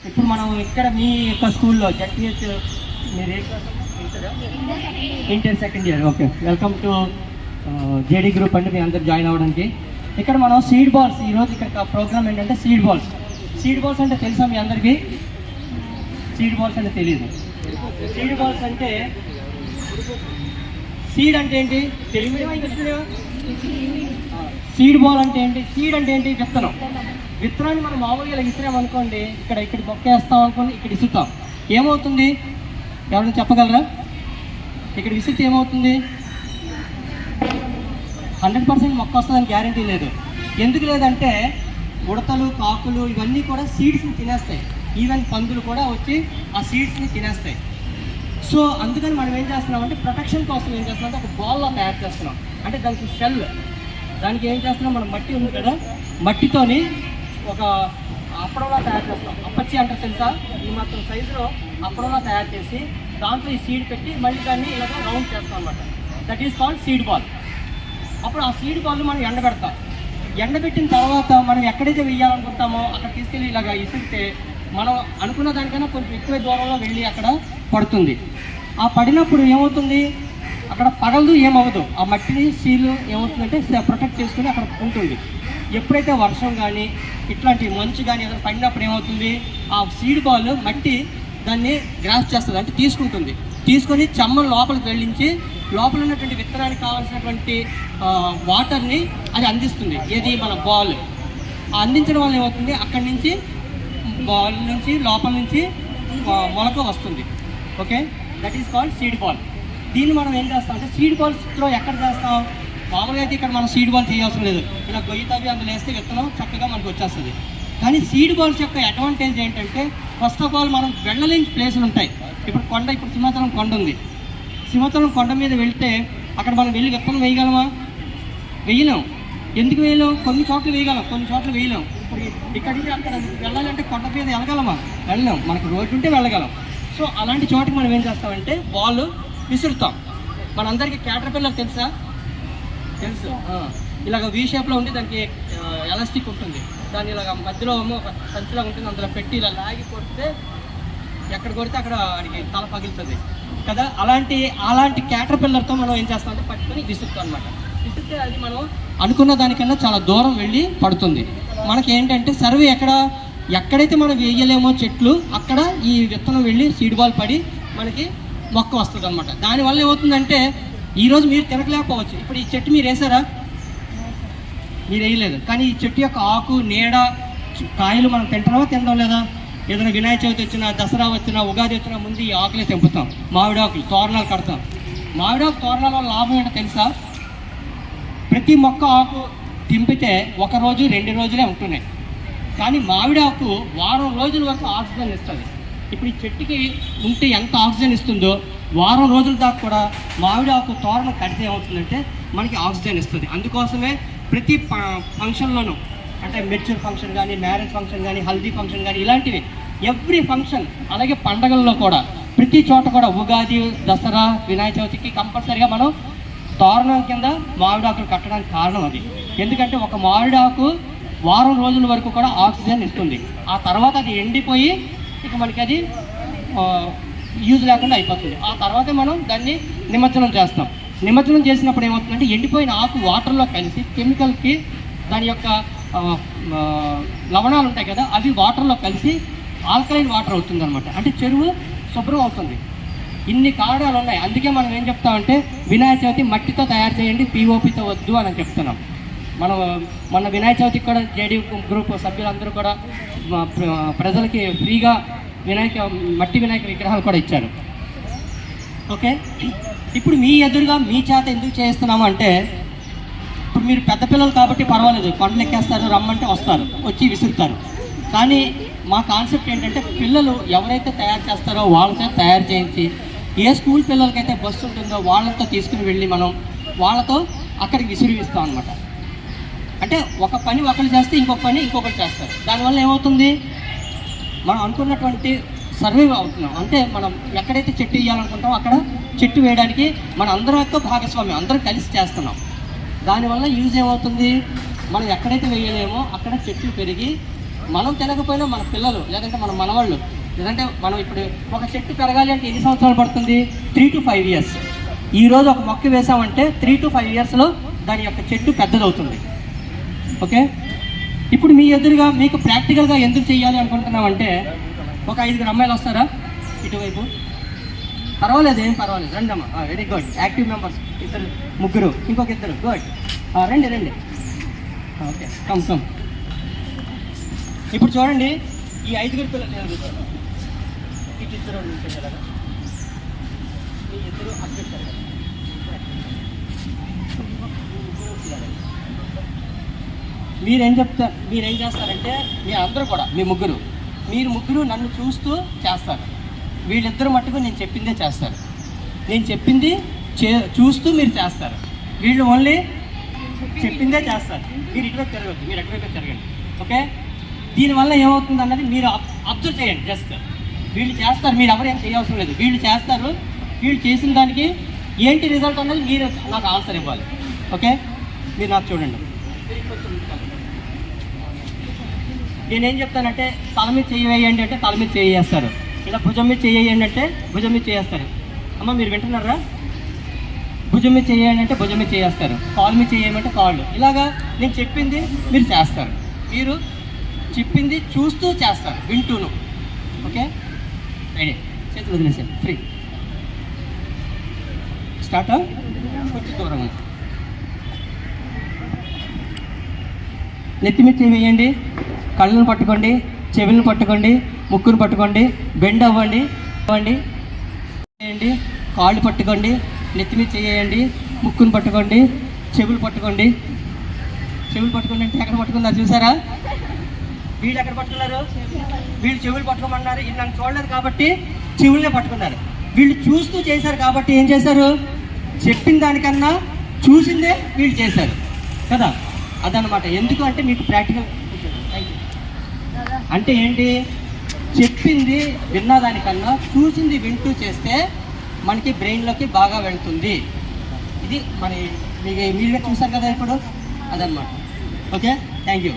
ఇప్పుడు మనం ఇక్కడ మీ యొక్క స్కూల్లో జెడ్పిహెచ్ మీరు ఏ class inter second year. Okay, welcome to JD group అండి. మీ అందరు జాయిన్ అవ్వడానికి ఇక్కడ మనం సీడ్ బాల్స్, ఈరోజు ఇక్కడ ప్రోగ్రామ్ ఏంటంటే సీడ్ బాల్స్. సీడ్ బాల్స్ అంటే తెలుసా మీ అందరికీ? సీడ్ బాల్స్ అంటే తెలియదు. సీడ్ బాల్స్ అంటే సీడ్ అంటే ఏంటి? Telugu medium English medium? Seed ball అంటే ఏంటి? సీడ్ అంటే ఏంటి? విత్తనం. విత్తనాన్ని మనం మామూలుగా ఇలా విసిరామనుకోండి, ఇక్కడ మొక్క వేస్తాం అనుకోండి, ఇక్కడ విసురుతాం, ఏమవుతుంది? ఎవరైనా చెప్పగలరా? ఇక్కడ విసిరితే ఏమవుతుంది? 100% మొక్క వస్తుందని గ్యారంటీ లేదు. ఎందుకు లేదంటే ఉడతలు, కాకులు ఇవన్నీ కూడా సీడ్స్ని తినేస్తాయి. ఈవెన్ పందులు కూడా వచ్చి ఆ సీడ్స్ని తినేస్తాయి. సో అందుకని మనం ఏం చేస్తున్నామంటే ప్రొటెక్షన్ కోసం ఏం చేస్తున్నామంటే ఒక బాల్లో తయారు చేస్తున్నాం. అంటే దానికి షెల్, దానికి ఏం చేస్తున్నాం, మనం మట్టి ఉంది కదా, మట్టితోని ఒక అప్పడంలా తయారు చేస్తాం. అప్పచ్చి అంటారు తెలుసా? ఈ మాత్రం సైజులో అప్పడంలా తయారు చేసి దాంట్లో ఈ సీడ్ పెట్టి మళ్ళీ దాన్ని ఇలాగ రౌండ్ చేస్తాం అన్నమాట. That is called seed ball. అప్పుడు ఆ సీడ్ బాల్ మనం ఎండబెడతాం. ఎండబెట్టిన తర్వాత మనం ఎక్కడైతే వెయ్యాలనుకుంటామో అక్కడ తీసుకెళ్ళి ఇలాగ ఇసిరితే మనం అనుకున్న దానికన్నా కొంచెం ఎక్కువ దూరంలో వెళ్ళి అక్కడ పడుతుంది. ఆ పడినప్పుడు ఏమవుతుంది? అక్కడ పగలదు, ఏమవ్వదు. ఆ మట్టిని సీలు ఏమవుతుందంటే ప్రొటెక్ట్ చేసుకుని అక్కడ ఉంటుంది. ఎప్పుడైతే వర్షం కానీ ఇట్లాంటి మంచు కానీ ఏదైనా పడినప్పుడు ఏమవుతుంది? ఆ సీడ్ బాల్ మట్టి దాన్ని గ్రాస్ చేస్తుంది, అంటే తీసుకుంటుంది. తీసుకొని చెమ్మను లోపలికి వెళ్ళించి లోపల ఉన్నటువంటి విత్తనానికి కావాల్సినటువంటి వాటర్ని అది అందిస్తుంది. ఏది? మన బాల్. అందించడం వల్ల ఏమవుతుంది? అక్కడి నుంచి బాల్ నుంచి లోపల నుంచి మొలక వస్తుంది. Okay, that is called seed ball. దీన్ని మనం ఏం చేస్తాం అంటే సీడ్ బాల్స్లో ఎక్కడ చేస్తాం? మామూలుగా అయితే ఇక్కడ మనం సీడ్ బాల్ చేయాల్సిన లేదు. ఇలా గొయ్యి తవ్వి అందులో వేస్తే విత్తనం చక్కగా మనకు వచ్చేస్తుంది. కానీ సీడ్ బాల్స్ యొక్క అడ్వాంటేజ్ ఏంటంటే ఫస్ట్ ఆఫ్ ఆల్ మనం వెళ్ళలేని ప్లేసులు ఉంటాయి. ఇప్పుడు సింహాచలం కొండ ఉంది. సింహాచలం కొండ మీద వెళ్తే అక్కడ మనం వెళ్ళి విత్తనం వేయగలమా? వేయలేం. ఎందుకు వేయలేం? కొన్ని చోట్ల వేయగలం, కొన్ని చోట్ల వేయలేం. ఇప్పుడు ఇక్కడి నుంచి అక్కడ వెళ్ళాలంటే కొండ మీద వెళ్ళగలమా? వెళ్ళలేం. మనకు రోడ్డు ఉంటే వెళ్ళగలం. సో అలాంటి చోటుకి మనం ఏం చేస్తామంటే బాల్ విసురుతాం. మనందరికీ క్యాటర్పిల్లర్ తెలుసా? తెలుసు. ఇలాగ వీ షేప్లో ఉండి దానికి ఎలాస్టిక్ ఉంటుంది. దాన్ని ఇలాగ మధ్యలో ఒక సంచిలా ఉంటుంది, అందులో పెట్టి ఇలా లాగి కొడితే ఎక్కడ కొడితే అక్కడ వాడికి తల పగులుతుంది కదా. అలాంటి క్యాటర్పిల్లర్తో మనం ఏం చేస్తామంటే పట్టుకొని విసురుతాం అనమాట. విసిరితే అది మనం అనుకున్న దానికన్నా చాలా దూరం వెళ్ళి పడుతుంది. మనకి ఏంటంటే సర్వే ఎక్కడైతే మనం వేయలేమో చెట్లు, అక్కడ ఈ విత్తనం వెళ్ళి సీడ్ బాల్ పడి మనకి మొక్క వస్తుంది అనమాట. దానివల్ల ఏమవుతుందంటే ఈరోజు మీరు తినకలేకపోవచ్చు. ఇప్పుడు ఈ చెట్టు మీరు వేసారా? మీరు వేయలేదు. కానీ ఈ చెట్టు యొక్క ఆకు, నీడ, కాయలు మనం తినడం లేదా? ఏదైనా వినాయక చవితి వచ్చినా, దసరా వచ్చినా, ఉగాది వచ్చినా ముందు ఈ ఆకులే తెంపుతాం. మామిడి ఆకులు తోరణాలు కడతాం. మామిడాకు తోరణాల వల్ల లాభం ఏంటో తెలుసా? ప్రతి మొక్క ఆకు తెంపితే 1 రోజు 2 రోజులే ఉంటున్నాయి. కానీ మామిడి ఆకు వారం రోజుల వరకు ఆక్సిజన్ ఇస్తుంది. ఇప్పుడు ఈ చెట్టుకి ఉంటే ఎంత ఆక్సిజన్ ఇస్తుందో వారం రోజుల దాకా కూడా మామిడి ఆకు తోరణం కడితే ఏమవుతుందంటే మనకి ఆక్సిజన్ ఇస్తుంది. అందుకోసమే ప్రతి ఫంక్షన్లోనూ, అంటే మెచ్యూర్ ఫంక్షన్ కానీ, మ్యారేజ్ ఫంక్షన్ కానీ, హల్దీ ఫంక్షన్ కానీ, ఇలాంటివి ఎవ్రీ ఫంక్షన్, అలాగే పండగల్లో కూడా ప్రతి చోట కూడా ఉగాది, దసరా, వినాయక చవితికి కంపల్సరీగా మనం తోరణం కింద మామిడాకులు కట్టడానికి కారణం అది. ఎందుకంటే ఒక మామిడాకు వారం రోజుల వరకు కూడా ఆక్సిజన్ ఇస్తుంది. ఆ తర్వాత అది ఎండిపోయి ఇక మనకి అది యూజ్ లేకుండా అయిపోతుంది. ఆ తర్వాతే మనం దాన్ని నిమజ్జనం చేస్తాం. నిమజ్జనం చేసినప్పుడు ఏమవుతుందంటే ఎండిపోయిన ఆకు వాటర్లో కలిసి కెమికల్కి దాని యొక్క లవణాలు ఉంటాయి కదా, అవి వాటర్లో కలిసి ఆల్కలైన్ వాటర్ అవుతుంది అనమాట. అంటే చెరువు శుభ్రం అవుతుంది. ఇన్ని కారణాలు ఉన్నాయి. అందుకే మనం ఏం చెప్తామంటే వినాయక చవితి మట్టితో తయారు చేయండి, పిఓపితో వద్దు అని చెప్తున్నాం. మనం మొన్న వినాయక చవితికి కూడా జేడీ గ్రూప్ సభ్యులందరూ కూడా ప్రజలకి ఫ్రీగా మట్టి వినాయక విగ్రహాలు కూడా ఇచ్చారు. ఓకే, ఇప్పుడు మీ ఎదురుగా మీ చేత ఎందుకు చేస్తున్నాము అంటే, ఇప్పుడు మీరు పెద్ద పిల్లలు కాబట్టి పర్వాలేదు, కొండలు ఎక్కేస్తారు, రమ్మంటే వస్తారు, వచ్చి విసురుతారు. కానీ మా కాన్సెప్ట్ ఏంటంటే పిల్లలు ఎవరైతే తయారు చేస్తారో వాళ్ళతో తయారు చేయించి, ఏ స్కూల్ పిల్లలకైతే బస్సు ఉంటుందో వాళ్ళతో తీసుకుని వెళ్ళి మనం వాళ్ళతో అక్కడికి విసిరిస్తాం అనమాట. అంటే ఒక పని ఒకరు చేస్తే ఇంకొక పని ఇంకొకరు చేస్తారు. దానివల్ల ఏమవుతుంది? మనం అనుకున్నటువంటి సర్వైవ్ అవుతున్నాం. అంటే మనం ఎక్కడైతే చెట్టు వేయాలనుకుంటామో అక్కడ చెట్టు వేయడానికి మన అందరం యొక్క భాగస్వామ్యం, అందరం కలిసి చేస్తున్నాం. దానివల్ల యూజ్ ఏమవుతుంది? మనం ఎక్కడైతే వేయలేమో అక్కడ చెట్లు పెరిగి మనం తినకపోయినా మన పిల్లలు, లేదంటే మన మనవాళ్ళు, లేదంటే మనం ఇప్పుడు ఒక చెట్టు పెరగాలి అంటే ఎన్ని సంవత్సరాలు పడుతుంది? 3 to 5 years. ఈరోజు ఒక మొక్క వేసామంటే 3 to 5 yearsలో దాని యొక్క చెట్టు పెద్దదవుతుంది. ఓకే, ఇప్పుడు మీ ఎదురుగా మీకు ప్రాక్టికల్గా ఎందుకు చేయాలి అనుకుంటున్నామంటే, ఒక 5 అమ్మాయిలు వస్తారా ఇటువైపు? పర్వాలేదు, ఏం పర్వాలేదు, రండి అమ్మా. వెరీ గుడ్, యాక్టివ్ మెంబర్స్ 2 3, ఇంకొక 2, గుడ్. రండి. Okay, come. ఇప్పుడు చూడండి, ఈ 5 పిల్లలు ఇటు 2 నిలిచారు కదా, మీ 2 అడ్మిషన్. మీరేం చేస్తారంటే, మీ అందరూ కూడా మీరు ముగ్గురు నన్ను చూస్తూ చేస్తారు. వీళ్ళిద్దరు మట్టుకు నేను చెప్పిందే చేస్తారు. నేను చెప్పింది చూస్తూ మీరు చేస్తారు. వీళ్ళు ఓన్లీ చెప్పిందే చేస్తారు. మీరు ఇటువైపు తిరగద్దు, మీరు ఎటువైపు తిరగండి. ఓకే, దీనివల్ల ఏమవుతుంది అన్నది మీరు అబ్జర్వ్ చేయండి. జస్ట్ వీళ్ళు చేస్తారు, మీరు ఎవరేం చేయవసరం లేదు. వీళ్ళు చేస్తారు. వీళ్ళు చేసిన దానికి ఏంటి రిజల్ట్ అన్నది మీరు నాకు ఆన్సర్ ఇవ్వాలి. ఓకే, మీరు నాకు చూడండి. నేనేం చెప్తానంటే, తల మీద చేయండి అంటే తల మీద చేస్తారు, ఇలా భుజం మీద చేయండి అంటే భుజం మీద చేస్తారు. అమ్మ మీరు వింటున్నారా? భుజం మీద చేయండి అంటే భుజం మీద చేస్తారు, కాలు మీద చేయమంటే కాళ్ళు. ఇలాగా నేను చెప్పింది మీరు చేస్తారు. మీరు చెప్పింది చూస్తూ చేస్తారు, వింటూను. ఓకే, రెడీ, చేతులు వదిలేసాను, ఫ్రీ. స్టార్ట్. కొంచెం దూరం నెత్తి మీద చేయండి, కళ్ళను పట్టుకోండి, చెవులను పట్టుకోండి, ముక్కును పట్టుకోండి, బెండ్ అవ్వండి, చేయండి, కాళ్ళు పట్టుకోండి, నెత్తి మీద చేయండి, ముక్కును పట్టుకోండి, చెవులు పట్టుకోండి అంటే ఎక్కడ పట్టుకున్నారు చూసారా? వీళ్ళు ఎక్కడ పట్టుకున్నారు? వీళ్ళు చెవులు పట్టుకోమన్నారు. ఇది నన్ను చూడలేదు కాబట్టి చెవులనే పట్టుకున్నారు. వీళ్ళు చూస్తూ చేశారు కాబట్టి ఏం చేశారు? చెప్పిన దానికన్నా చూసిందే వీళ్ళు చేశారు కదా. అదనమాట. ఎందుకు అంటే మీకు ప్రాక్టికల్ అంటే ఏంటి, చెప్పింది విన్నదానికన్నా చూసింది వింటూ చేస్తే మనకి బ్రెయిన్లోకి బాగా వెళ్తుంది. ఇది మన మీరుగా చూసారు కదా ఇప్పుడు, అదనమాట. Okay, thank you.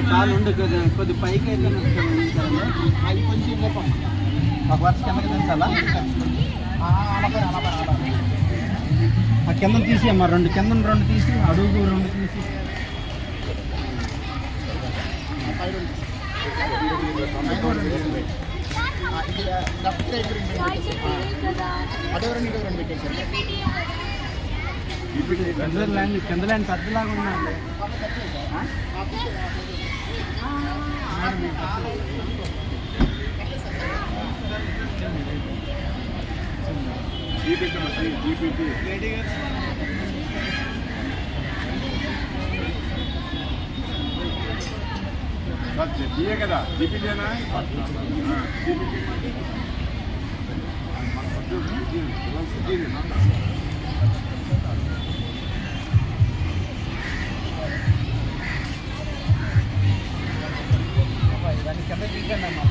చాలు ఉండు, కొద్ది పైకి అయితే అది కొంచెం ఒక వర్ష కిందకి దించాలా? ఆ కింద తీసి అమ్మా, 2 కింద 2 తీసి, అడుగు 2 తీసి. కింద ల్యాండ్ పెద్దలాగా ఉన్నాయండి. కదా జీపీటీనా కింద తీసుకోండి అమ్మా.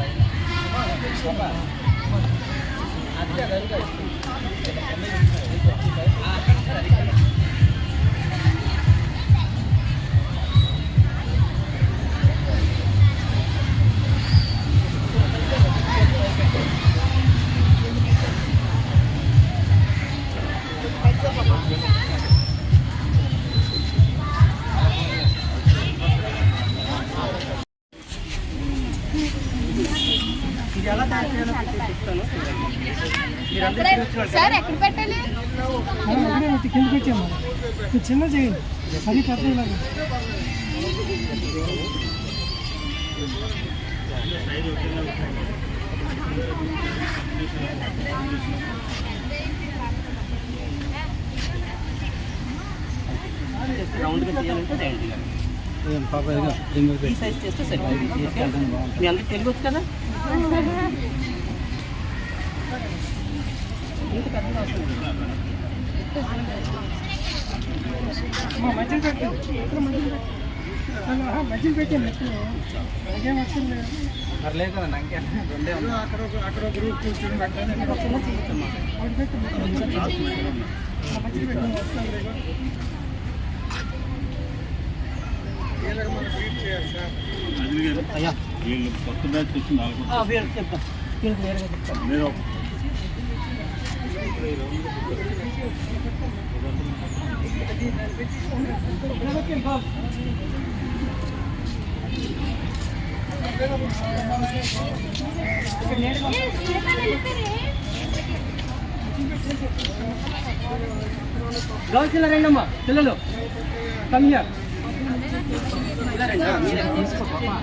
సార్ ఎక్కడ పెట్టాలి? కిందకి వచ్చాము చిన్న చేయండి అది పెద్ద రౌండ్గా తీయాలంటే డైరెక్ట్గా పాప ఈ సైజ్ చేస్తే సరిపోతుంది. మీ అందరికి తెలుగు వచ్చు కదా? ఇంత పెద్దగా అవసరం లేదు. మధ్యలో పెట్టండి ఇక్కడ మధ్యలో పెట్టండి అలాగేం అవసరం లేదు. పర్లేదు కదా నాకు రెండే అక్కడ గ్రూప్ కూర్చొని పెట్టండి చిన్న చేయొచ్చమ్మా. మధ్యలో పెట్టండి వస్తాం లేదు అయ్యా వీళ్ళు కొత్త బ్యాచ్ వచ్చి నాలుగు వేరే చెప్తాను. వీళ్ళకి వేరేగా చెప్తాను. నేను గర్ల్స్ ఇలా రండి అమ్మా, పిల్లలు కమ్యా ఇలా రండి. మీరే తీసుకో పాపా.